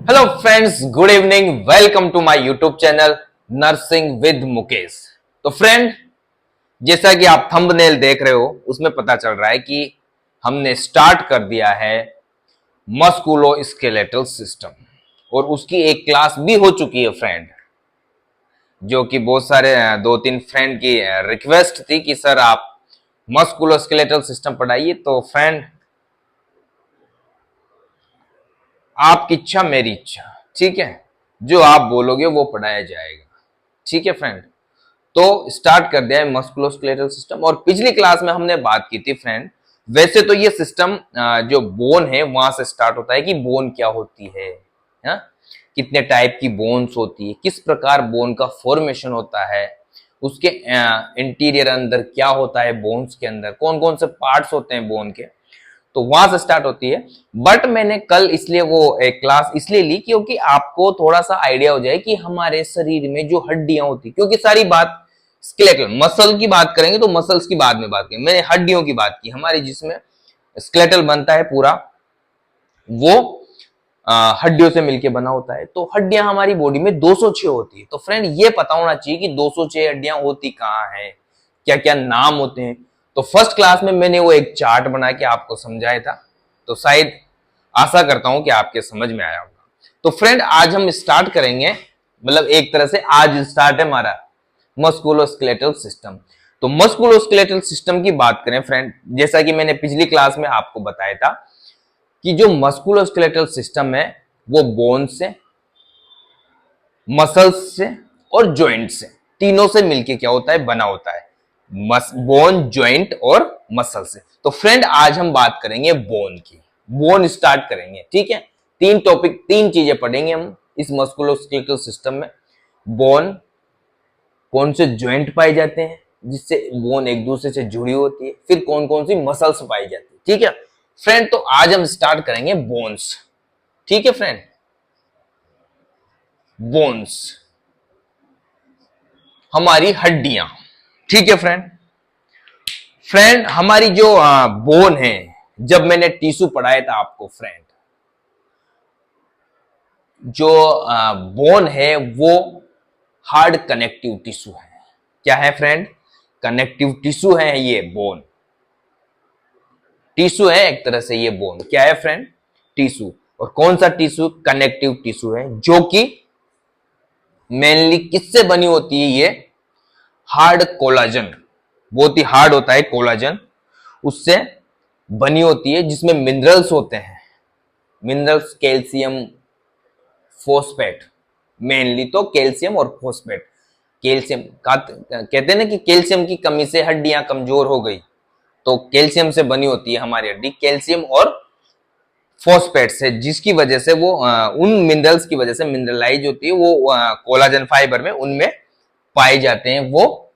Hello friends, good evening. Welcome to my YouTube channel nursing with Mukesh. तो friend, जैसा कि आप थंबनेल देख रहे हो उसमें पता चल रहा है कि हमने स्टार्ट कर दिया है मस्कुलोस्केलेटल सिस्टम और उसकी एक क्लास भी हो चुकी है फ्रेंड, जो कि बहुत सारे दो तीन फ्रेंड की रिक्वेस्ट थी कि सर आप मस्कुलोस्केलेटल सिस्टम पढ़ाइए। तो फ्रेंड, आपकी इच्छा मेरी इच्छा, ठीक है। जो आप बोलोगे वो पढ़ाया जाएगा, ठीक है फ्रेंड। तो स्टार्ट कर दिया है मस्कुलोस्केलेटल सिस्टम। और पिछली क्लास में हमने बात की थी फ्रेंड, वैसे तो ये सिस्टम जो बोन है वहां से स्टार्ट होता है कि बोन क्या होती है, हा? कितने टाइप की बोन्स होती है, किस प्रकार बोन का फॉर्मेशन होता है, उसके इंटीरियर अंदर क्या होता है, बोन्स के अंदर कौन कौन से पार्ट्स होते हैं बोन के, तो वहां से स्टार्ट होती है। बट मैंने कल इसलिए वो एक क्लास इसलिए ली क्योंकि आपको थोड़ा सा आइडिया हो जाए कि हमारे शरीर में जो हड्डियां होती, क्योंकि सारी बात स्केलेटल मसल की बात करेंगे तो मसल्स की बाद में बात करेंगे, मैंने हड्डियों की बात की। हमारी जिसमें स्केलेटल बनता है पूरा, वो हड्डियों से मिलके बना होता है। तो हड्डियां हमारी बॉडी में 206 होती है। तो फ्रेंड, ये पता होना चाहिए कि 206 हड्डियां होती कहाँ है, क्या क्या नाम होते हैं। तो फर्स्ट क्लास में मैंने वो एक चार्ट बना के आपको समझाया था, तो शायद आशा करता हूं कि आपके समझ में आया होगा। तो फ्रेंड, आज हम स्टार्ट करेंगे, मतलब एक तरह से आज स्टार्ट है हमारा मस्कुलोस्केलेटल सिस्टम। तो मस्कुलोस्केलेटल सिस्टम की बात करें फ्रेंड, जैसा कि मैंने पिछली क्लास में आपको बताया था कि जो मस्कुलोस्केलेटल सिस्टम है वो बोन से, मसल्स से और जॉइंट से, तीनों से मिलके क्या होता है, बना होता है। बोन, जॉइंट और मसल से। तो फ्रेंड, आज हम बात करेंगे बोन की। बोन स्टार्ट करेंगे, ठीक है। तीन टॉपिक, तीन चीजें पढ़ेंगे हम इस मस्कुलोस्केलेटल सिस्टम में। बोन, कौन से जॉइंट पाए जाते हैं जिससे बोन एक दूसरे से जुड़ी होती है, फिर कौन कौन सी मसल्स पाई जाती है, ठीक है फ्रेंड। तो आज हम स्टार्ट करेंगे बोन्स, ठीक है फ्रेंड। बोन्स हमारी हड्डियां, ठीक है फ्रेंड। फ्रेंड, हमारी जो बोन है, जब मैंने टिश्यू पढ़ाया था आपको फ्रेंड, जो बोन है वो हार्ड कनेक्टिव टिश्यू है। क्या है फ्रेंड? कनेक्टिव टिश्यू है ये बोन। टिश्यू है एक तरह से ये बोन। क्या है फ्रेंड? टिश्यू। और कौन सा टिश्यू? कनेक्टिव टिश्यू है, जो कि मेनली किससे बनी होती है? ये हार्ड कोलाजन, बहुत ही हार्ड होता है कोलाजन, उससे बनी होती है, जिसमें मिनरल्स होते हैं। मिनरल्स, कैल्शियम, फोस्फेट, मेनली तो कैल्शियम और फोस्फेट। कैल्शियम का कहते हैं ना कि कैल्शियम की कमी से हड्डियां कमजोर हो गई, तो कैल्शियम से बनी होती है हमारी हड्डी, कैल्शियम और फोस्फेट से, जिसकी वजह से वो उन मिनरल्स की वजह से मिनरलाइज होती है, वो कोलाजन फाइबर में उनमें पाए जाते हैं वो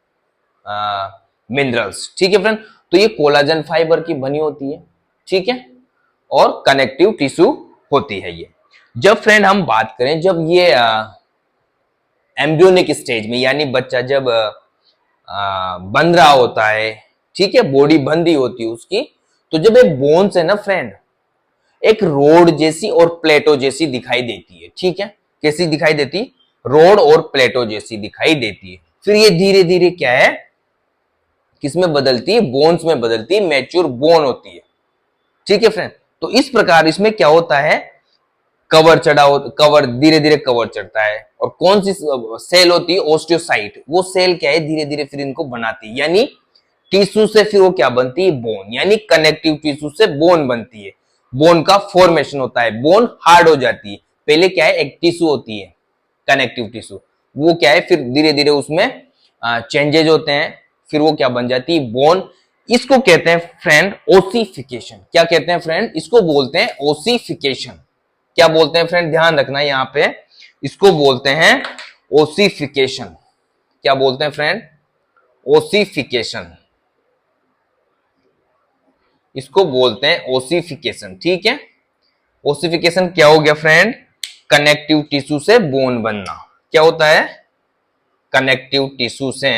मिनरल्स, ठीक है फ्रेंड। तो ये कोलाजन फाइबर की बनी होती है, ठीक है, और कनेक्टिव टिश्यू होती है ये। जब फ्रेंड हम बात करें, जब ये एम्ब्रियोनिक स्टेज में, यानी बच्चा जब बन रहा होता है, ठीक है, बॉडी बन रही होती है उसकी, तो जब ये बोन्स है ना फ्रेंड, एक रोड जैसी और प्लेटो जैसी दिखाई देती है, ठीक है। कैसी दिखाई देती? रोड और प्लेटो जैसी दिखाई देती है। फिर ये धीरे धीरे क्या है, किसमें बदलती है? बोन्स में बदलती है, मैच्योर बोन होती है, ठीक है फ्रेंड। तो इस प्रकार इसमें क्या होता है, कवर चढ़ा हो, कवर धीरे धीरे कवर चढ़ता है। और कौन सी सेल होती है? ओस्टियोसाइट। वो सेल क्या है, धीरे धीरे फिर इनको बनाती है, यानी टिश्यू से फिर वो क्या बनती है? बोन, यानी कनेक्टिव टिश्यू से बोन बनती है। बोन का फॉर्मेशन होता है, बोन हार्ड हो जाती है। पहले क्या है, एक टिश्यू होती है कनेक्टिव टिश्यू, वो क्या है, फिर धीरे धीरे उसमें चेंजेज होते हैं, फिर वो क्या बन जाती है? बोन। इसको कहते हैं फ्रेंड ओसिफिकेशन। क्या कहते हैं फ्रेंड? इसको बोलते हैं ओसिफिकेशन। क्या बोलते हैं फ्रेंड? ध्यान रखना यहां पे, इसको बोलते हैं ओसिफिकेशन। क्या बोलते हैं फ्रेंड? ओसिफिकेशन। इसको बोलते हैं ओसिफिकेशन, ठीक है। ओसिफिकेशन क्या हो गया फ्रेंड? कनेक्टिव टिश्यू से बोन बनना। क्या होता है? कनेक्टिव टिश्यू से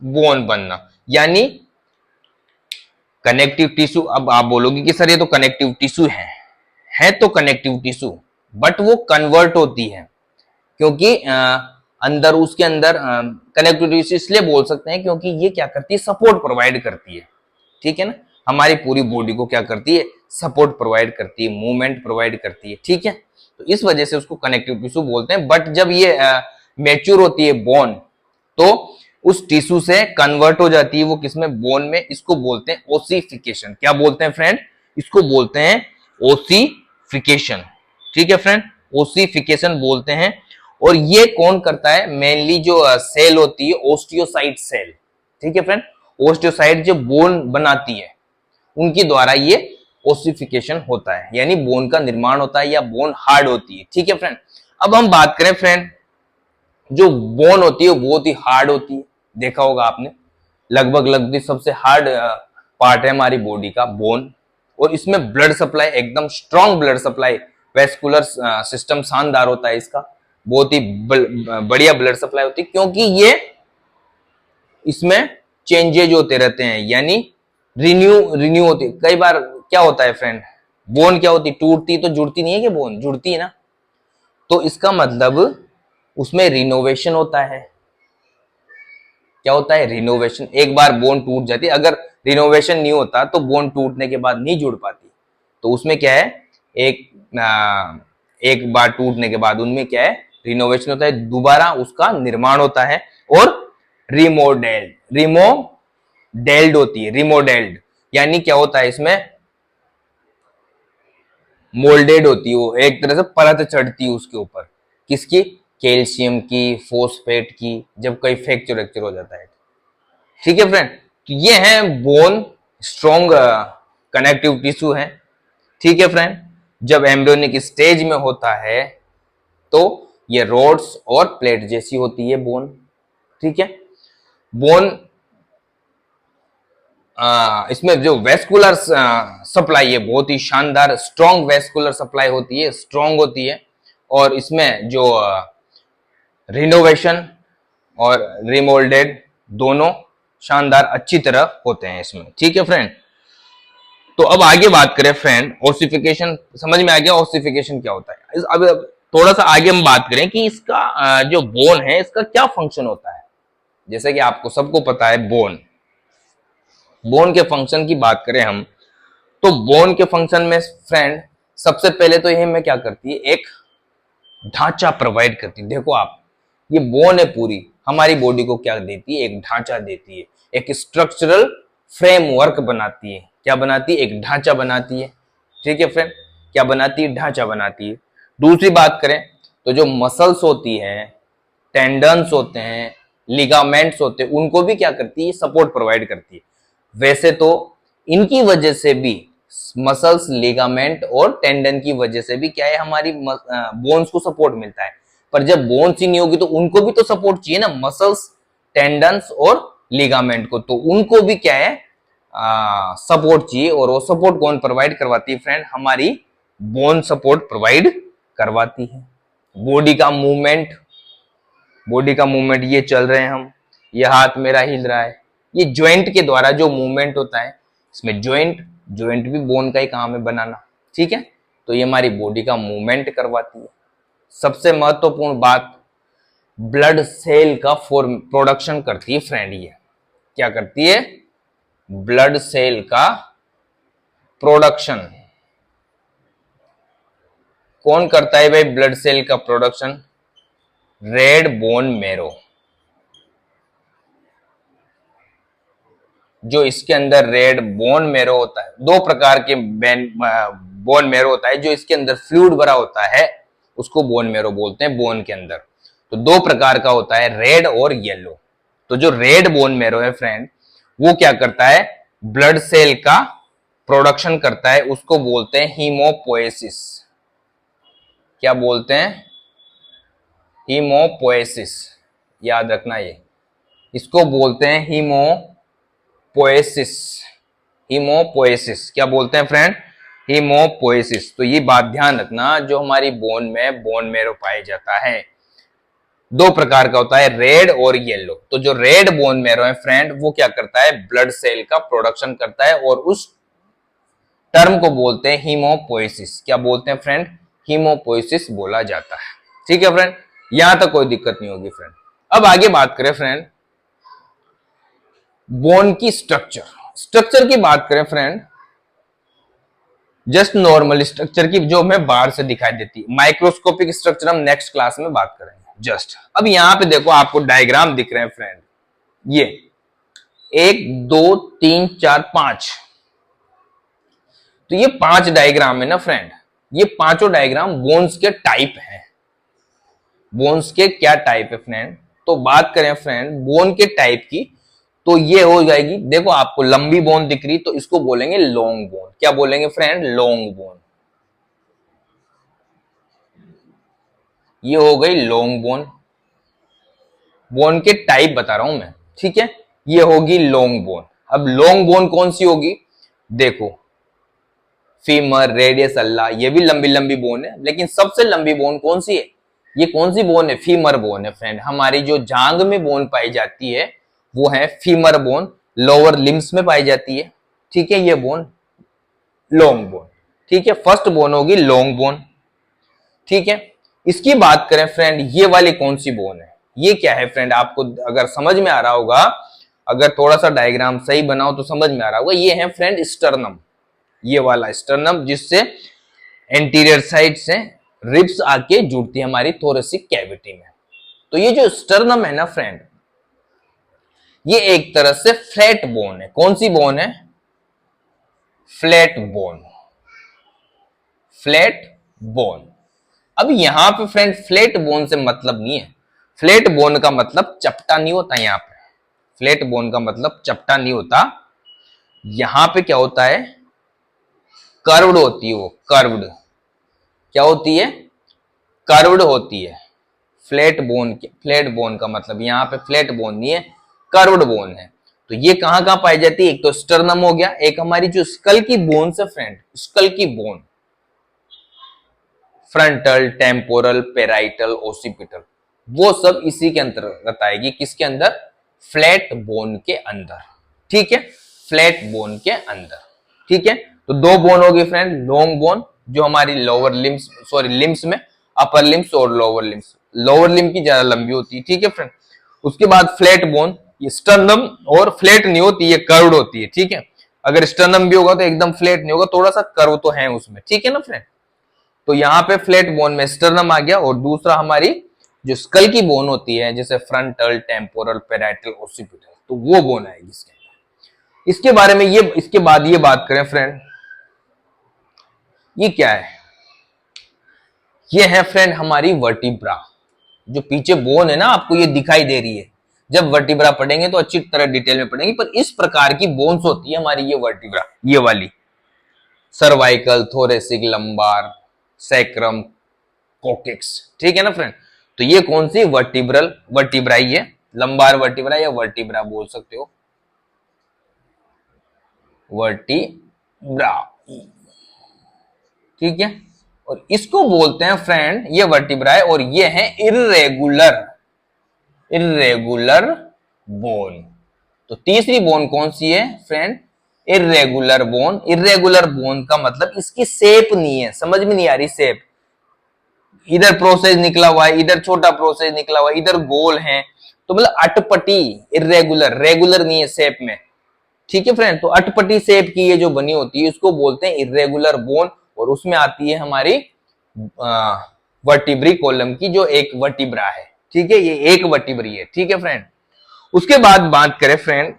बोन बनना, यानी कनेक्टिव टिश्यू, अब आप बोलोगे कि सर ये तो कनेक्टिव टिश्यू है तो कनेक्टिव टिश्यू, बट वो कन्वर्ट होती है, क्योंकि अंदर उसके अंदर कनेक्टिव टिश्यू इसलिए बोल सकते हैं क्योंकि ये क्या करती है, सपोर्ट प्रोवाइड करती है, ठीक है ना, हमारी पूरी बॉडी को क्या करती है, सपोर्ट प्रोवाइड करती है, मूवमेंट प्रोवाइड करती है, ठीक है। तो इस वजह से उसको कनेक्टिव टिश्यू बोलते हैं। बट जब ये मैच्योर होती है बोन, तो उस टिश्यू से कन्वर्ट हो जाती है वो किसमें, बोन में, इसको बोलते हैं ओसिफिकेशन। क्या बोलते हैं फ्रेंड, इसको बोलते हैं ओसिफिकेशन, ठीक है फ्रेंड, ओसिफिकेशन बोलते हैं। और ये कौन करता है, मेनली जो सेल होती है ओस्टियोसाइट सेल, ठीक है फ्रेंड, ओस्टियोसाइट जो बोन बनाती है उनके द्वारा ये ओसिफिकेशन होता है, यानी बोन का निर्माण होता है या बोन हार्ड होती है, ठीक है फ्रेंड। अब हम बात करें फ्रेंड, जो बोन होती है वो बहुत ही हार्ड होती है, देखा होगा आपने, लगभग सबसे हार्ड पार्ट है हमारी बॉडी का बोन, और इसमें ब्लड सप्लाई एकदम strong blood supply, vascular system शानदार होता है इसका, बहुत ही बढ़िया ब्लड सप्लाई होती है, क्योंकि ये इसमें चेंजेज होते रहते हैं, यानी रिन्यू होती है। कई बार क्या होता है फ्रेंड, बोन क्या होती है, टूटती तो जुड़ती नहीं है, कि बोन जुड़ती है ना, तो इसका मतलब उसमें रिनोवेशन होता है। क्या होता है, रिनोवेशन। एक बार बोन टूट जाती है, अगर रिनोवेशन नहीं होता तो बोन टूटने के बाद नहीं जुड़ पाती, तो उसमें क्या है, एक बार टूटने के बाद उनमें क्या है, रिनोवेशन होता है, दोबारा उसका निर्माण होता है, और रिमोडेल्ड होती है, रिमोडेल्ड यानी क्या होता है, इसमें मोल्डेड होती है, वो एक तरह से परत चढ़ती है उसके ऊपर, किसकी, कैल्शियम की, फोस्फेट की, जब कोई फ्रैक्चर हो जाता है, ठीक है फ्रेंड। तो ये है बोन, स्ट्रॉन्ग कनेक्टिव टिश्यू है, ठीक है फ्रेंड। जब एम्ब्रियोनिक स्टेज में होता है तो ये रोड्स और प्लेट जैसी होती है बोन, ठीक है। बोन इसमें जो वेस्कुलर सप्लाई है बहुत ही शानदार स्ट्रॉन्ग वेस्कुलर सप्लाई होती है, स्ट्रॉन्ग होती है, और इसमें जो रिनोवेशन और रिमोल्डेड दोनों शानदार अच्छी तरह होते हैं इसमें, ठीक है फ्रेंड। तो अब आगे बात करें फ्रेंड, ओसिफिकेशन समझ में आ गया, ओसिफिकेशन क्या होता है। अब थोड़ा सा आगे हम बात करें कि इसका जो बोन है इसका क्या फंक्शन होता है। जैसे कि आपको सबको पता है बोन के फंक्शन की बात करें हम, तो बोन के फंक्शन में फ्रेंड सबसे पहले तो यह में क्या करती है, एक ढांचा प्रोवाइड करती है। देखो आप, ये बोन है पूरी हमारी बॉडी को क्या देती है, एक ढांचा देती है, एक स्ट्रक्चरल फ्रेमवर्क बनाती है। क्या बनाती है, एक ढांचा बनाती है, ठीक है फ्रेंड, क्या बनाती है, ढांचा बनाती है। दूसरी बात करें तो जो मसल्स होती है, टेंडन्स होते हैं, लिगामेंट्स होते हैं, उनको भी क्या करती है, सपोर्ट प्रोवाइड करती है। वैसे तो इनकी वजह से भी, मसल्स, लिगामेंट और टेंडन की वजह से भी क्या है, हमारी बोन्स को सपोर्ट मिलता है। पर जब बोन्स ही नहीं होगी तो उनको भी तो सपोर्ट चाहिए ना, मसल्स, टेंडन्स और लिगामेंट को, तो उनको भी क्या है, सपोर्ट चाहिए। और वो सपोर्ट कौन प्रोवाइड करवाती है फ्रेंड, हमारी बोन सपोर्ट प्रोवाइड करवाती है। बॉडी का मूवमेंट ये चल रहे हैं हम, ये हाथ मेरा हिल रहा है, ये ज्वाइंट के द्वारा जो मूवमेंट होता है, इसमें ज्वाइंट भी बोन का ही काम है बनाना, ठीक है। तो ये हमारी बॉडी का मूवमेंट करवाती है। सबसे महत्वपूर्ण बात, ब्लड सेल का प्रोडक्शन करती है फ्रेंड। ये क्या करती है, ब्लड सेल का प्रोडक्शन। कौन करता है भाई ब्लड सेल का प्रोडक्शन, रेड बोन मैरो। जो इसके अंदर रेड बोन मैरो होता है, दो प्रकार के बोन मैरो होता है, जो इसके अंदर फ्लूइड भरा होता है उसको बोन मैरो बोलते हैं बोन के अंदर। तो दो प्रकार का होता है, रेड और येलो। तो जो रेड बोन मैरो है फ्रेंड, वो क्या करता है, ब्लड सेल का प्रोडक्शन करता है, उसको बोलते हैं हीमोपोएसिस। क्या बोलते हैं, हीमोपोएसिस, याद रखना ये, इसको बोलते हैं हीमोपोएसिस। क्या बोलते हैं फ्रेंड, हीमोपोएसिस। तो ये बात ध्यान रखना, जो हमारी बोन में बोन मैरो पाया जाता है, दो प्रकार का होता है, रेड और येलो। तो जो रेड बोन मैरो है फ्रेंड, वो क्या करता है, ब्लड सेल का प्रोडक्शन करता है और उस टर्म को बोलते हैं हीमोपोइसिस। क्या बोलते हैं फ्रेंड, हीमोपोइसिस बोला जाता है। ठीक है फ्रेंड, यहां तक कोई दिक्कत नहीं होगी फ्रेंड। अब आगे बात करें फ्रेंड बोन की स्ट्रक्चर की बात करें फ्रेंड, जस्ट नॉर्मल स्ट्रक्चर की जो हमें बाहर से दिखाई देती है। माइक्रोस्कोपिक स्ट्रक्चर हम नेक्स्ट क्लास में बात करेंगे। जस्ट अब यहां पे देखो आपको डायग्राम दिख रहे हैं फ्रेंड, ये 1 2 3 4 5, तो ये 5 डायग्राम है ना फ्रेंड। ये पांचों डायग्राम बोन्स के टाइप हैं। बोन्स के क्या टाइप है फ्रेंड, तो बात करें फ्रेंड बोन के टाइप की, तो ये हो जाएगी, देखो आपको लंबी बोन दिख रही, तो इसको बोलेंगे लॉन्ग बोन। क्या बोलेंगे फ्रेंड, लॉन्ग बोन। ये हो गई लॉन्ग बोन, बोन के टाइप बता रहा हूं मैं, ठीक है। ये होगी लॉन्ग बोन। अब लॉन्ग बोन कौन सी होगी, देखो फीमर, रेडियस, अल्ला, ये भी लंबी लंबी बोन है, लेकिन सबसे लंबी बोन कौन सी है, ये कौन सी बोन है, फीमर बोन है फ्रेंड। हमारी जो जांग में बोन पाई जाती है वो है फीमर बोन, लोअर लिम्स में पाई जाती है, ठीक है। ये बोन लॉन्ग बोन, ठीक है। फर्स्ट बोन होगी लॉन्ग बोन, ठीक है। इसकी बात करें फ्रेंड, ये वाली कौन सी बोन है, ये क्या है फ्रेंड, आपको अगर समझ में आ रहा होगा, अगर थोड़ा सा डायग्राम सही बनाओ तो समझ में आ रहा होगा, ये है फ्रेंड स्टर्नम। ये वाला स्टर्नम, जिससे एंटीरियर साइड से रिब्स आके जुड़ती है हमारी थोरेसिक कैविटी में। तो ये जो स्टर्नम है ना फ्रेंड, ये एक तरह से फ्लैट बोन है। कौन सी बोन है, फ्लैट बोन, फ्लैट बोन। अब यहां पे फ्रेंड फ्लैट बोन से मतलब नहीं है, फ्लैट बोन का मतलब चपटा नहीं होता। यहां पे फ्लैट बोन का मतलब चपटा नहीं होता, यहां पे क्या होता है, कर्व्ड होती है वो, कर्व्ड। क्या होती है, कर्व्ड होती है। फ्लैट बोन का मतलब यहां पे फ्लैट बोन नहीं है, कर्व्ड बोन है। तो ये कहां कहां पाई जाती है, एक तो स्टर्नम हो गया, एक हमारी जो स्कल की बोन है फ्रेंड, स्कल की bone, frontal, temporal, parietal, occipital, वो सब इसी के अंतर्गत आएगी। किसके अंदर, फ्लैट बोन के अंदर, ठीक है, फ्लैट बोन के अंदर, ठीक है। तो दो बोन होगी फ्रेंड, लॉन्ग बोन जो हमारी लोअर लिम्स, सॉरी लिम्स में, अपर लिम्स और लोअर लिम्स, लोअर लिम की ज्यादा लंबी होती है, ठीक है फ्रेंड। उसके बाद फ्लैट बोन, ये स्टर्नम और फ्लैट नहीं होती, ये कर्व्ड होती है, ठीक है। अगर स्टर्नम भी होगा तो एकदम फ्लैट नहीं होगा, थोड़ा सा कर्व तो है उसमें, ठीक है ना फ्रेंड। तो यहाँ पे फ्लैट बोन में स्टर्नम आ गया, और दूसरा हमारी जो स्कल की बोन होती है, जैसे फ्रंटल, टेम्पोरल, पेराइटल, ओसिपिटल, तो वो बोन आएगी इसके अंदर। इसके बारे में ये, इसके बाद ये बात करें फ्रेंड, ये क्या है, ये है फ्रेंड हमारी वर्टिब्रा। जो पीछे बोन है ना, आपको ये दिखाई दे रही है, जब वर्टिब्रा पढ़ेंगे तो अच्छी तरह डिटेल में पढ़ेंगे, पर इस प्रकार की बोन्स होती है हमारी ये वर्टिब्रा, ये वाली सर्वाइकल, थोरेसिक, लंबार, सैक्रम, कोकेक्स, ठीक है ना फ्रेंड। तो ये कौन सी, वर्टिब्रा ही है, लंबार वर्टिब्रा या वर्टिब्रा बोल सकते हो, वर्टिब्रा, ठीक है। और इसको बोलते हैं फ्रेंड, ये वर्टिब्रा है, और ये है इर्रेगुलर बोन। तो तीसरी बोन कौन सी है friend, irregular bone. Irregular bone का मतलब इसकी शेप नहीं है, समझ में नहीं आ रही शेप, इधर प्रोसेस निकला हुआ है, इधर छोटा प्रोसेस निकला हुआ है, इधर गोल है, तो मतलब अटपटी, इर्रेगुलर, रेगुलर नहीं है शेप में, ठीक है फ्रेंड। तो अटपटी शेप की ये जो बनी होती है इसको बोलते हैं इर्रेगुलर बोन, और उसमें आती है हमारी वर्टिब्री कॉलम की जो एक वर्टिब्रा है, ठीक है, ये एक वर्टिब्री है, ठीक है फ्रेंड। उसके बाद बात करें फ्रेंड,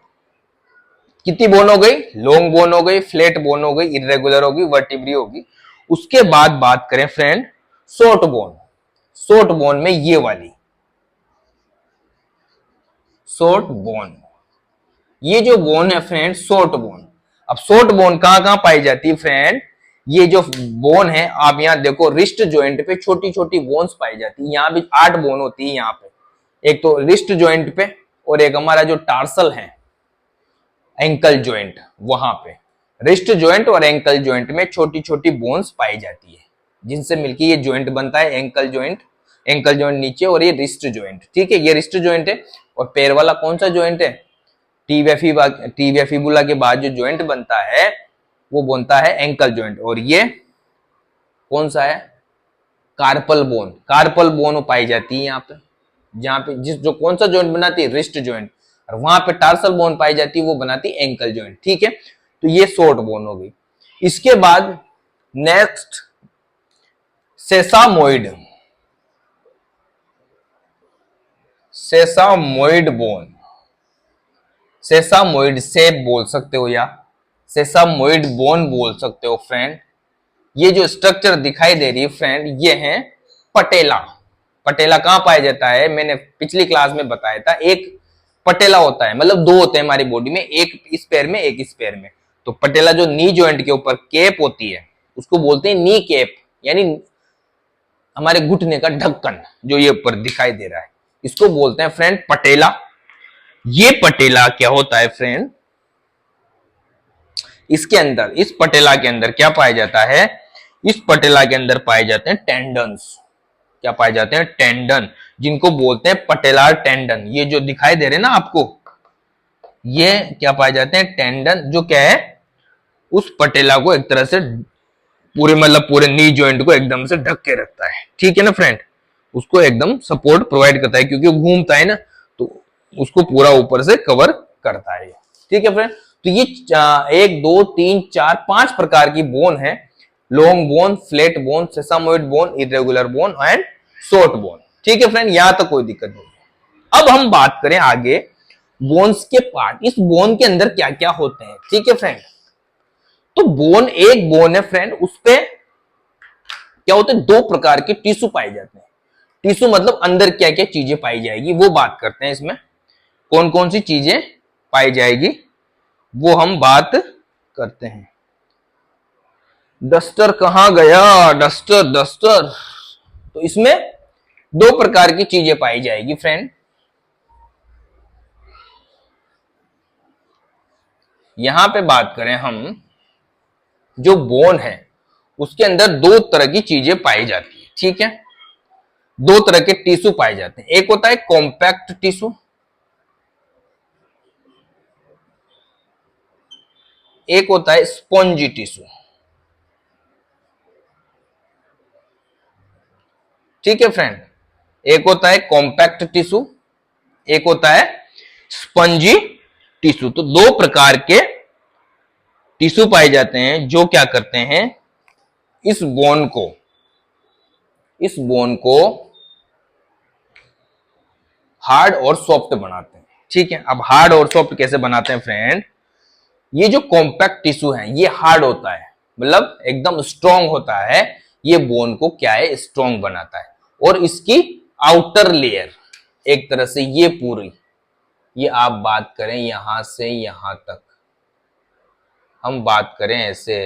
कितनी बोन हो गई, लॉन्ग बोन हो गई, फ्लैट बोन हो गई, इर्रेगुलर होगी, वर्टिब्री होगी। उसके बाद बात करें friend short bone. Short bone में ये वाली शॉर्ट बोन, ये जो बोन है फ्रेंड शॉर्ट बोन। अब शॉर्ट बोन कहां कहां पाई जाती है फ्रेंड, ये जो बोन है आप यहां देखो, रिस्ट जॉइंट पे छोटी छोटी बोन्स पाई जाती है, यहां भी 8 बोन होती है यहाँ पे, एक तो रिस्ट जॉइंट पे, और एक हमारा जो टार्सल है एंकल जॉइंट, वहां पे रिस्ट जॉइंट और एंकल जॉइंट में छोटी छोटी बोन्स पाई जाती है, जिनसे मिलकर ये जॉइंट बनता है एंकल जॉइंट, एंकल जॉइंट नीचे और ये रिस्ट जॉइंट, ठीक है, ये रिस्ट जॉइंट है। और पैर वाला कौन सा जॉइंट है? टीबिया फिबुला के बाद जो जॉइंट बनता है वो बनता है एंकल जॉइंट। और ये कौन सा है? Carpal bone. कार्पल बोन पाई जाती है यहाँ पे, जहां पे जिस जो कौन सा जॉइंट बनाती है? Wrist joint. और वहां पे टार्सल बोन पाई जाती है, वो बनाती है एंकल जॉइंट, ठीक है। तो ये शॉर्ट बोन हो गई। इसके बाद नेक्स्ट सेसामोइड। सेसामोइड बोन, सेसामोइड सेप बोल सकते हो या सेसामोइड बोन बोल सकते हो फ्रेंड। ये जो स्ट्रक्चर दिखाई दे रही है फ्रेंड, ये है पटेला। पटेला कहां पाया जाता है? मैंने पिछली क्लास में बताया था, एक पटेला होता है, मतलब दो होते हैं हमारी बॉडी में, एक इस पैर में एक इस पैर में। तो पटेला जो नी जॉइंट के ऊपर कैप होती है उसको बोलते हैं नी कैप, यानी हमारे घुटने का ढक्कन जो ये ऊपर दिखाई दे रहा है, इसको बोलते हैं फ्रेंड पटेला। ये पटेला क्या होता है फ्रेंड? इसके अंदर, इस पटेला के अंदर क्या पाया जाता है? इस पटेला के अंदर पाए जाते हैं टेंडन्स। क्या पाए जाते हैं? टेंडन, जिनको बोलते हैं पटेलार टेंडन। ये जो दिखाई दे रहे हैं ना आपको, ये क्या पाए जाते हैं? टेंडन, जो क्या है? उस पटेला को एक तरह से पूरे, मतलब पूरे नी जॉइंट को एकदम से ढक के रखता है, ठीक है ना फ्रेंड। उसको एकदम सपोर्ट प्रोवाइड करता है, क्योंकि वो घूमता है ना, तो उसको पूरा ऊपर से कवर करता है, ठीक है फ्रेंड। तो ये 1 2 3 4 5 प्रकार की बोन है। Long bone, flat bone, sesamoid bone, irregular bone and short bone, ठीक है फ्रेंड। यहां तक कोई दिक्कत नहीं। अब हम बात करें आगे बोन्स के पार्ट। इस बोन के अंदर क्या क्या होते हैं, ठीक है फ्रेंड। तो बोन, एक बोन है फ्रेंड, उस पे क्या होते हैं? 2 प्रकार के टिश्यू पाए जाते हैं। टिश्यू मतलब अंदर क्या क्या चीजें पाई जाएगी, वो बात करते हैं। इसमें कौन कौन सी चीजें पाई जाएगी वो हम बात करते हैं। डस्टर कहां गया? Duster duster. तो इसमें 2 प्रकार की चीजें पाई जाएगी फ्रेंड। यहां पे बात करें हम, जो बोन है उसके अंदर 2 तरह की चीजें पाई जाती है, ठीक है। 2 तरह के टिश्यू पाए जाते हैं। एक होता है कॉम्पैक्ट टिश्यू, एक होता है स्पॉन्जी टिश्यू, ठीक है फ्रेंड। एक होता है कॉम्पैक्ट टिश्यू, एक होता है स्पंजी टिश्यू। तो 2 प्रकार के टिश्यू पाए जाते हैं जो क्या करते हैं? इस बोन को, इस बोन को हार्ड और सॉफ्ट बनाते हैं, ठीक है। अब हार्ड और सॉफ्ट कैसे बनाते हैं फ्रेंड? ये जो कॉम्पैक्ट टिश्यू है ये हार्ड होता है, मतलब एकदम स्ट्रांग होता है। ये बोन को क्या है? स्ट्रांग बनाता है। और इसकी आउटर लेयर एक तरह से ये पूरी, ये आप बात करें यहां से यहां तक, हम बात करें ऐसे,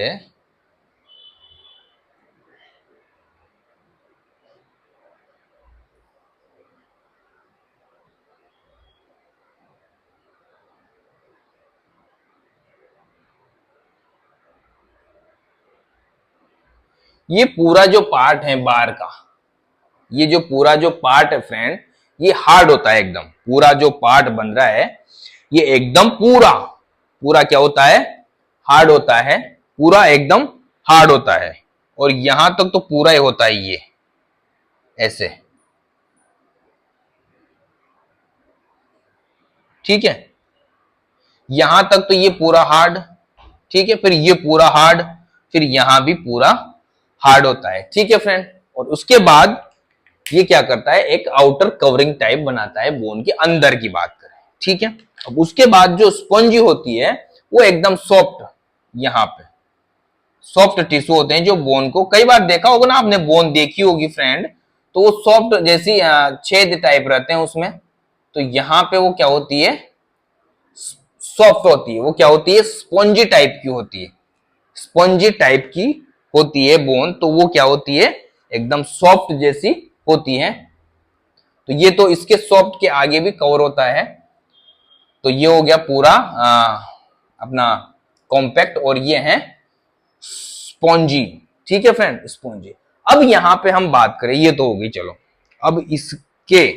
ये पूरा जो पार्ट है बार का, ये जो पूरा जो पार्ट है फ्रेंड, ये हार्ड होता है एकदम। पूरा जो पार्ट बन रहा है ये एकदम पूरा पूरा क्या होता है? हार्ड होता है। पूरा एकदम हार्ड होता है। और यहां तक तो पूरा ही होता है, ये ऐसे, ठीक है। यहां तक तो ये पूरा हार्ड, ठीक है। फिर ये पूरा हार्ड, फिर यहां भी पूरा हार्ड होता है, ठीक है फ्रेंड। और उसके बाद ये क्या करता है? एक आउटर कवरिंग टाइप बनाता है बोन के अंदर की बात करें, ठीक है। अब उसके बाद जो स्पंज होती है वो एकदम सॉफ्ट, यहां पे सॉफ्ट टिश्यू होते हैं जो बोन को, कई बार देखा होगा ना आपने, बोन देखी होगी फ्रेंड, तो वो सॉफ्ट जैसी छेद टाइप रहते हैं उसमें। तो यहां पे वो क्या होती है? सॉफ्ट होती है। वो क्या होती है? स्पॉन्जी टाइप की होती है। स्पॉन्जी टाइप की होती है बोन, तो वो क्या होती है? एकदम सॉफ्ट जैसी होती है। तो ये तो इसके सॉफ्ट के आगे भी कवर होता है। तो ये हो गया पूरा अपना कॉम्पैक्ट, और ये है स्पॉन्जी, ठीक है फ्रेंड, स्पॉन्जी। अब यहां पे हम बात करें, ये तो होगी चलो, अब इसके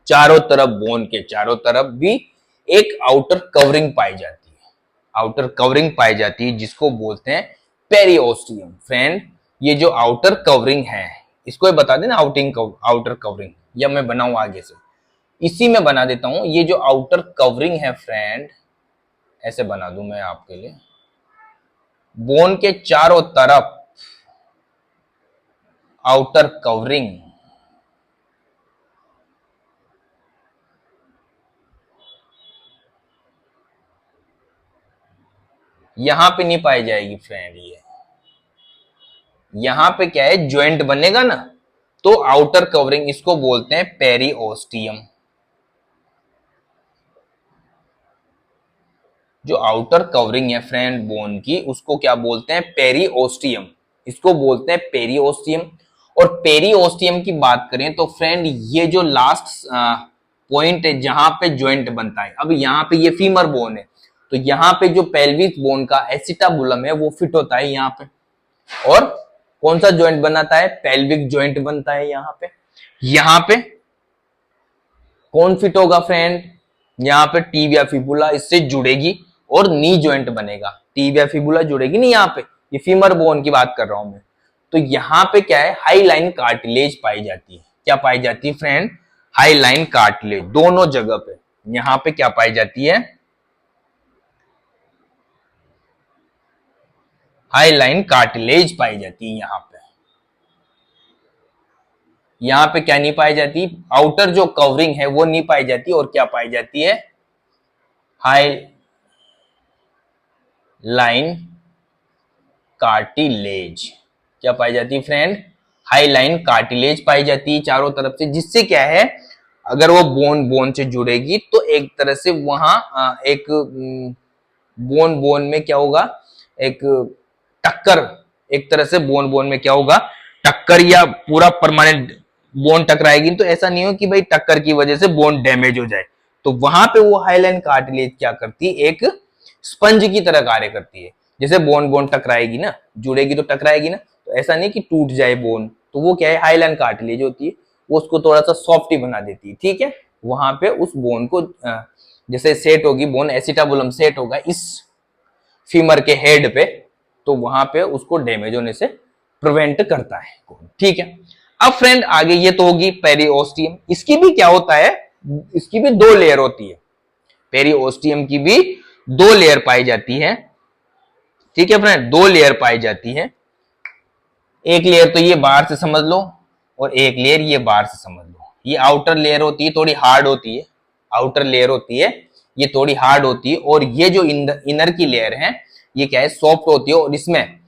चारों तरफ, बोन के चारों तरफ भी एक आउटर कवरिंग पाई जाती है, आउटर कवरिंग पाई जाती है जिसको बोलते हैं पेरिओस्टियम। फ्रेंड, ये जो आउटर कवरिंग है, इसको बता देना आउटर कवरिंग, या मैं बनाऊं आगे से, इसी में बना देता हूं। ये जो आउटर कवरिंग है फ्रेंड, ऐसे बना दूं मैं आपके लिए, बोन के चारों तरफ आउटर कवरिंग यहां पे नहीं पाई जाएगी फ्रेंड। ये यहां पे क्या है, ज्वाइंट बनेगा ना, तो आउटर कवरिंग, इसको बोलते हैं पेरिओस्टियम। जो आउटर कवरिंग है फ्रेंड बोन की, उसको क्या बोलते हैं, पेरिओस्टियम, इसको बोलते हैं पेरिओस्टियम। और पेरिओस्टियम की बात करें तो फ्रेंड, ये जो लास्ट पॉइंट है जहां पे ज्वाइंट बनता है, अब यहाँ पे ये फीमर बोन है, तो यहाँ पे जो पेल्विक बोन का एसिटाबुलम है वो फिट होता है यहाँ पे, और कौन सा ज्वाइंट बनाता है, पेल्विक ज्वाइंट बनता है यहाँ पे कौन फिट होगा फ्रेंड, यहाँ पे टीबिया फिबुला इससे जुड़ेगी और नी ज्वाइंट बनेगा। टीबिया फिबुला जुड़ेगी नहीं यहाँ पे, ये फीमर बोन की बात कर रहा हूं मैं। तो यहाँ पे क्या है, हाई लाइन कार्टिलेज पाई जाती है। क्या पाई जाती है फ्रेंड, हाई लाइन कार्टिलेज, दोनों जगह पे। यहाँ पे क्या पाई जाती है, हाई लाइन कार्टिलेज पाई जाती है यहाँ पे। यहाँ पे क्या नहीं पाई जाती, आउटर जो कवरिंग है वो नहीं पाई जाती, और क्या पाई जाती है, हाई लाइन कार्टिलेज। क्या पाई जाती है फ्रेंड, हाई लाइन कार्टिलेज पाई जाती है चारों तरफ से, जिससे क्या है, अगर वो बोन से जुड़ेगी तो एक तरह से वहां एक बोन में क्या होगा, एक टक्कर, एक तरह से बोन में क्या होगा, टक्कर, या पूरा परमानेंट बोन टकराएगी। तो ऐसा नहीं हो कि भाई टक्कर की वजह से बोन डैमेज हो जाए। तो वहां पे वो हाईलाइन कार्टिलेज क्या करती है, एक स्पंज की तरह कार्य करती है। जैसे बोन टकराएगी ना, जुड़ेगी तो टकराएगी ना, तो ऐसा नहीं कि टूट जाए बोन, तो वो क्या है, हाईलाइन कार्टिलेज होती है, वो उसको थोड़ा सा सॉफ्ट ही बना देती है। ठीक है, वहां पे उस बोन को जैसे सेट होगी बोन, एसिटाबुलम सेट होगा इस फीमर के हेड पे, तो वहां पे उसको डैमेज होने से प्रिवेंट करता है। ठीक है, अब फ्रेंड आगे ये तो होगी पेरिओस्टियम। इसकी भी क्या होता है, इसकी भी दो लेयर होती है, पेरिओस्टियम की भी दो लेयर पाई जाती है। ठीक है फ्रेंड, दो लेयर पाई जाती है। एक लेयर तो ये बाहर से समझ लो, और एक लेयर ये बाहर से समझ लो। ये आउटर लेयर होती है, थोड़ी हार्ड होती है, आउटर लेयर होती है, ये थोड़ी हार्ड होती है, और ये जो इनर की लेयर है ये क्या है, सॉफ्ट होती है, और इसमें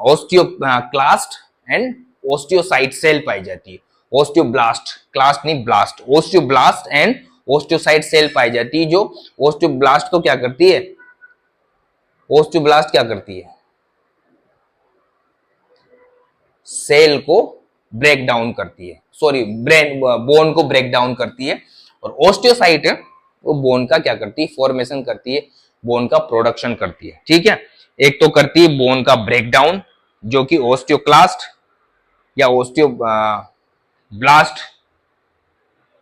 ओस्टियोक्लास्ट एंड ओस्टियोसाइट सेल पाई जाती है। ओस्टियोब्लास्ट, क्लास्ट नहीं blast, osteoblast and osteocyte cell पाई जाती है। जो ओस्टियोब्लास्ट को क्या करती है, ओस्टियोब्लास्ट क्या करती है, सेल को ब्रेक डाउन करती है, सॉरी बोन को ब्रेक डाउन करती है। और ओस्टियोसाइट है वो बोन का क्या करती है, फॉर्मेशन करती है, बोन का प्रोडक्शन करती है। ठीक है, एक तो करती है बोन का ब्रेक डाउन जो कि ओस्टियोक्लास्ट या ओस्टियोब्लास्ट,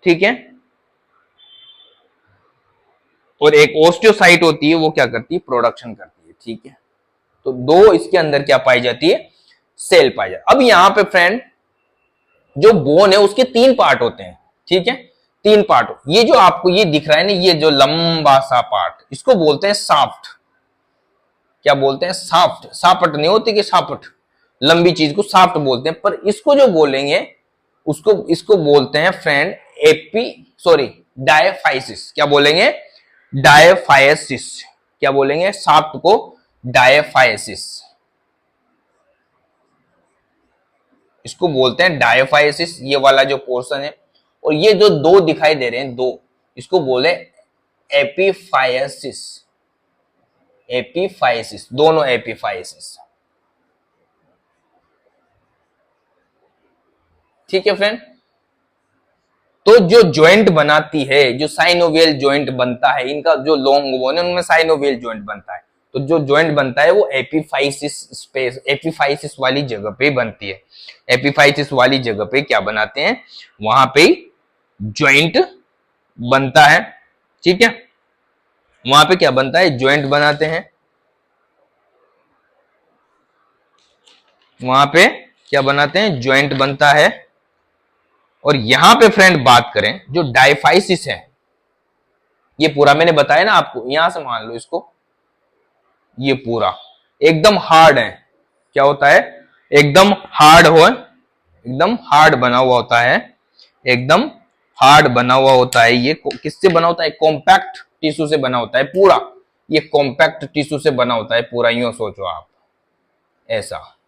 ठीक है, और एक ओस्टियोसाइट होती है वो क्या करती है, प्रोडक्शन करती है। ठीक है, तो दो इसके अंदर क्या पाई जाती है, सेल पाई जाती है। अब यहां पे फ्रेंड जो बोन है उसके तीन पार्ट होते हैं। ठीक है, तीन पार्ट, ये जो आपको ये दिख रहा है ना, ये जो लंबा सा पार्ट, इसको बोलते हैं साफ्ट। क्या बोलते हैं, साफ्ट। सापट नहीं होती कि सापट, लंबी चीज को साफ्ट बोलते हैं, पर इसको जो बोलेंगे उसको, इसको बोलते हैं फ्रेंड डायफाइसिस। क्या बोलेंगे, डायफाइसिस। क्या बोलेंगे, साफ्ट को डायफाइसिस, इसको बोलते हैं डायफाइसिस, ये वाला जो पोर्शन है। और ये जो दो दिखाई दे रहे हैं, दो, इसको बोले एपिफाइसिस। एपिफाइसिस, दोनों एपिफाइसिस। ठीक है फ्रेंड, तो जो ज्वाइंट बनाती है, जो साइनोवियल ज्वाइंट बनता है, इनका जो लॉन्ग बोन है उनमें साइनोवियल ज्वाइंट बनता है। तो जो ज्वाइंट बनता है वो एपिफाइसिस स्पेस, एपिफाइसिस वाली जगह पे बनती है। एपिफाइसिस वाली जगह पे क्या बनाते हैं, वहां पे ज्वाइंट बनता है, ठीक है। वहां पे क्या बनता है, ज्वाइंट बनाते हैं। वहां पे क्या बनाते हैं, ज्वाइंट बनता है। और यहां पे फ्रेंड बात करें, जो डायफाइसिस है, ये पूरा मैंने बताया ना आपको, यहां से मान लो इसको, ये पूरा एकदम हार्ड है। क्या होता है, एकदम हार्ड हो, एकदम हार्ड बना हुआ होता है, एकदम हार्ड बना हुआ होता है। ये किससे बना होता है, कॉम्पैक्ट टिश्यू से बना होता है पूरा। ये कॉम्पैक्ट टिश्यू से बना होता है पूरा, यूं सोचो आप ऐसा।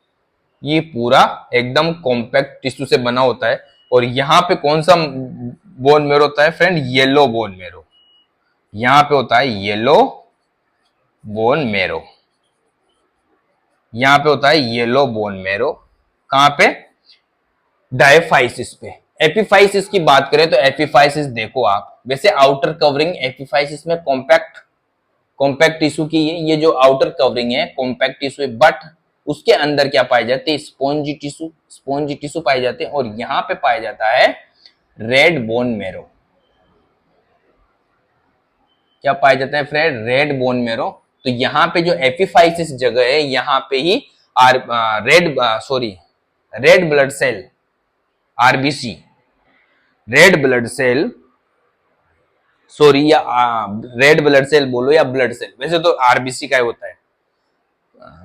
ये पूरा एकदम कॉम्पैक्ट टिश्यू से बना होता है। और यहां पे कौन सा बोन मेरो होता है फ्रेंड, येलो बोन मेरो। यहां पे होता है येलो बोन मेरो, यहां पे होता है येलो बोन मेरो। कहां पे, डायफाइसिस पे। एपिफाइसिस की बात करें तो एपिफाइसिस देखो आप, वैसे आउटर कवरिंग एपिफाइसिस में कॉम्पैक्ट टिश्यू की ये जो आउटर कवरिंग है कॉम्पैक्ट टिश्यू है, बट उसके अंदर क्या पाए जाते हैं, स्पॉन्जी टिश्यू पाए जाते हैं। और यहां पे पाया जाता है रेड बोन मेरो। क्या पाया जाता है फ्रेंड, रेड बोन मेरो। तो यहां पे जो एपिफाइसिस जगह है, यहां पे ही red blood cell, RBC, red blood cell, या रेड ब्लड सेल बोलो या ब्लड सेल, वैसे तो आरबीसी का ही होता है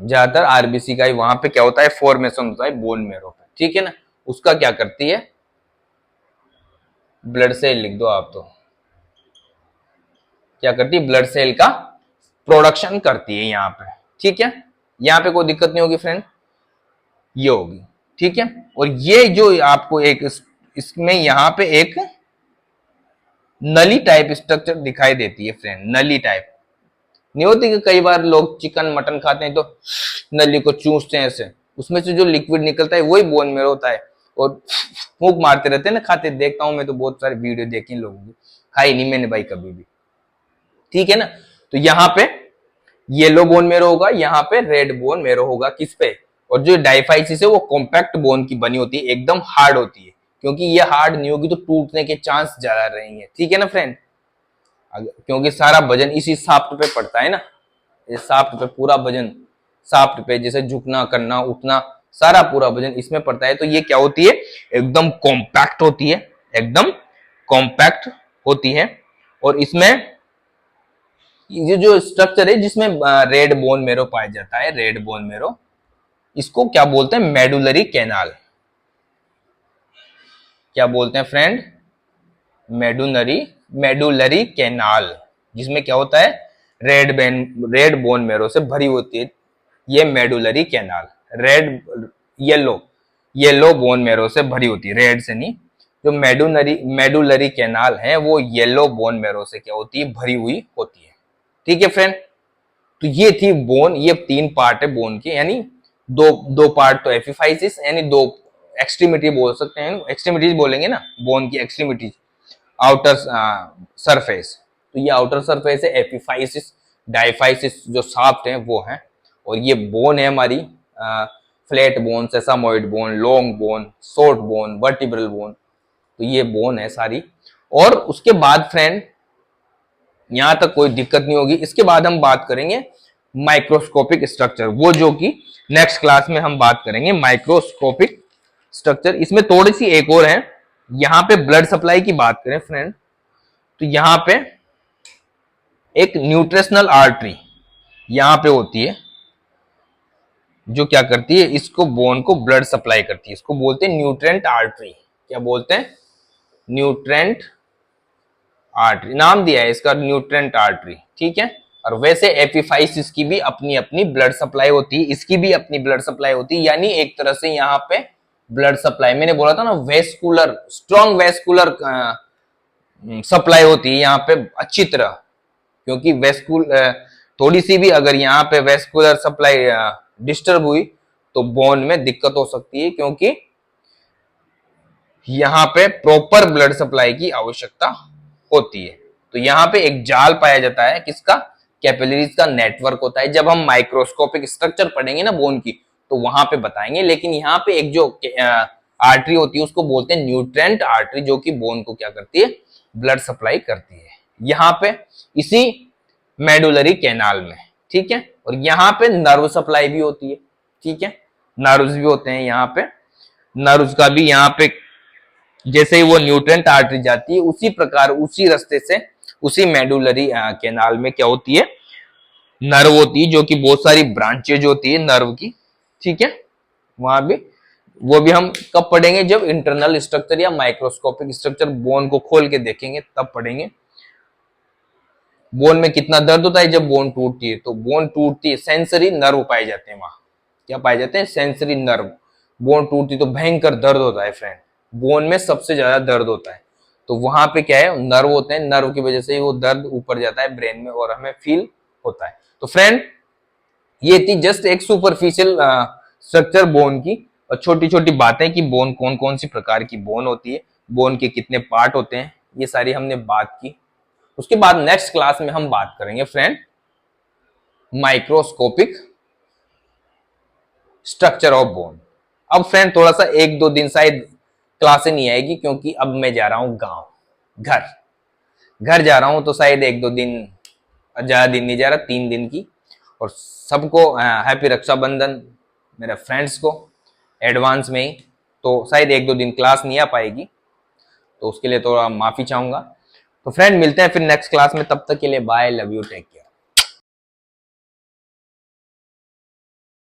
ज्यादातर, आरबीसी का ही। वहां पे क्या होता है, फॉर्मेशन होता है बोन मेरो पे, ठीक है ना। उसका क्या करती है, ब्लड सेल लिख दो आप, तो क्या करती है, ब्लड सेल का प्रोडक्शन करती है यहाँ पे, ठीक है। यहाँ पे कोई दिक्कत नहीं होगी फ्रेंड, ये होगी, ठीक है। और ये जो आपको एक इसमें यहाँ पे एक नली टाइप स्ट्रक्चर दिखाई देती है फ्रेंड, नली टाइप। नहीं होती कि कई बार लोग चिकन मटन खाते हैं तो नली को चूसते हैं ऐसे, उसमें से जो लिक्विड निकलता है वही बोन मेरो होता है। और फूंक मारते रहते हैं ना खाते, देखता हूं मैं तो बहुत सारी वीडियो देखी लोगों की, खाई नहीं मैंने भाई कभी भी, ठीक है ना। तो यहाँ पे येलो बोन मेरो होगा, यहाँ पे रेड बोन मेरो होगा, किस पे। और जो डायफाइसिस है वो कॉम्पैक्ट बोन की बनी होती है, एकदम हार्ड होती है, क्योंकि ये हार्ड नहीं होगी तो टूटने के चांस ज्यादा रहेंगे, ठीक है ना फ्रेंड। क्योंकि सारा वजन इसी साफ्ट पे पड़ता है ना, ये साफ्ट पे पूरा वजन, साफ्ट पे जैसे झुकना करना उठना सारा पूरा वजन इसमें पड़ता है। तो ये क्या होती है, एकदम कॉम्पैक्ट होती है, एकदम कॉम्पैक्ट होती है। और इसमें ये जो स्ट्रक्चर है जिसमें रेड बोन मेरो पाया जाता है, रेड बोन मेरो, इसको क्या बोलते हैं, मेडुलरी कैनाल। क्या बोलते हैं फ्रेंड, मेडुलरी कैनाल, जिसमें क्या होता है, रेड बोन मेरो से भरी होती है ये medullary canal. Yellow bone marrow से भरी होती है, रेड से नहीं। जो मेडुलरी कैनाल है वो येलो बोन मेरो से क्या होती है, भरी हुई होती है, ठीक है फ्रेंड। तो ये थी बोन, ये 3 पार्ट है बोन के, यानी दो पार्ट तो एपिफाइसिस, यानी 2 एक्सट्रीमिटी बोल सकते हैं, एक्सट्रीमिटीज बोलेंगे ना, बोन की एक्सट्रीमिटीज, आउटर सरफेस। तो ये आउटर सरफेस है एपिफाइसिस, डायफाइसिस जो शाफ्ट है वो है। और ये बोन है हमारी flat bone, sesamoid bone, long bone, short bone, vertebral bone. तो ये बोन है सारी। और उसके बाद फ्रेंड यहां तक कोई दिक्कत नहीं होगी। इसके बाद हम बात करेंगे माइक्रोस्कोपिक स्ट्रक्चर, वो जो कि नेक्स्ट क्लास में हम बात करेंगे माइक्रोस्कोपिक स्ट्रक्चर। इसमें थोड़ी सी एक और है, यहां पे ब्लड सप्लाई की बात करें फ्रेंड, तो यहां पे एक न्यूट्रिशनल आर्टरी यहां पे होती है, जो क्या करती है, इसको बोन को ब्लड सप्लाई करती है। इसको बोलते हैं न्यूट्रेंट आर्टरी। क्या बोलते हैं, न्यूट्रेंट आर्टरी, नाम दिया है इसका न्यूट्रेंट आर्टरी, ठीक है। और वैसे एपिफाइसिस की भी अपनी अपनी ब्लड सप्लाई होती है, इसकी भी अपनी ब्लड सप्लाई होती है, यानी एक तरह से यहाँ पे ब्लड सप्लाई, मैंने बोला था ना वेस्कुलर, स्ट्रॉन्ग वेस्कुलर सप्लाई होती है यहाँ पे अच्छी तरह। क्योंकि थोड़ी सी भी अगर यहाँ पे वेस्कुलर सप्लाई डिस्टर्ब हुई तो बोन में दिक्कत हो सकती है, क्योंकि यहाँ पे प्रॉपर ब्लड सप्लाई की आवश्यकता होती है। तो यहाँ पे एक जाल पाया जाता है, किसका, कैपिलरीज का नेटवर्क होता है। जब हम माइक्रोस्कोपिक स्ट्रक्चर पढ़ेंगे ना बोन की, तो वहां पे बताएंगे। लेकिन यहाँ पे एक जो आर्टरी होती है उसको बोलते हैं न्यूट्रेंट आर्टरी, जो कि बोन को क्या करती है, ब्लड सप्लाई करती है। यहाँ पे इसी मेडुलरी कैनाल में, ठीक है। और यहाँ पे नर्व सप्लाई भी होती है, ठीक है, नर्व्स भी होते हैं यहाँ पे। नर्व्स का भी यहाँ पे जैसे ही वो न्यूट्रेंट आर्टरी जाती है, उसी प्रकार उसी रास्ते से उसी मेडुलरी कैनाल में क्या होती है, नर्व होती है, जो कि बहुत सारी ब्रांचेज होती है नर्व की, ठीक है। वहां भी वो भी हम कब पढ़ेंगे, जब इंटरनल स्ट्रक्चर या माइक्रोस्कोपिक स्ट्रक्चर बोन को खोल के देखेंगे तब पढ़ेंगे। बोन में कितना दर्द होता है जब बोन टूटती है, तो बोन टूटती है, सेंसरी नर्व पाए जाते हैं वहां। क्या पाए जाते हैं, सेंसरी नर्व। बोन टूटती तो भयंकर दर्द होता है फ्रेंड, बोन में सबसे ज्यादा दर्द होता है। तो वहां पे क्या है, नर्व होते हैं, नर्व की वजह से ही वो दर्द ऊपर जाता है ब्रेन में और हमें फील होता है। तो फ्रेंड ये थी जस्ट एक सुपरफिशियल स्ट्रक्चर बोन की, और छोटी छोटी बातें कि बोन कौन कौन सी प्रकार की बोन होती है, बोन के कितने पार्ट होते हैं, ये सारी हमने बात की। उसके बाद नेक्स्ट क्लास में हम बात करेंगे friend microscopic structure of bone. अब फ्रेंड थोड़ा सा एक दो दिन शायद क्लासे नहीं आएगी, क्योंकि अब मैं जा रहा हूं गांव, घर घर जा रहा हूं, तो शायद एक दो दिन, ज्यादा दिन नहीं जा रहा, 3 दिन की। और सबको हैप्पी रक्षाबंधन मेरे फ्रेंड्स को एडवांस में ही। तो शायद एक दो दिन क्लास नहीं आ पाएगी, तो उसके लिए थोड़ा माफी चाहूंगा। तो फ्रेंड मिलते हैं फिर नेक्स्ट क्लास में, तब तक के लिए bye, love you, take care.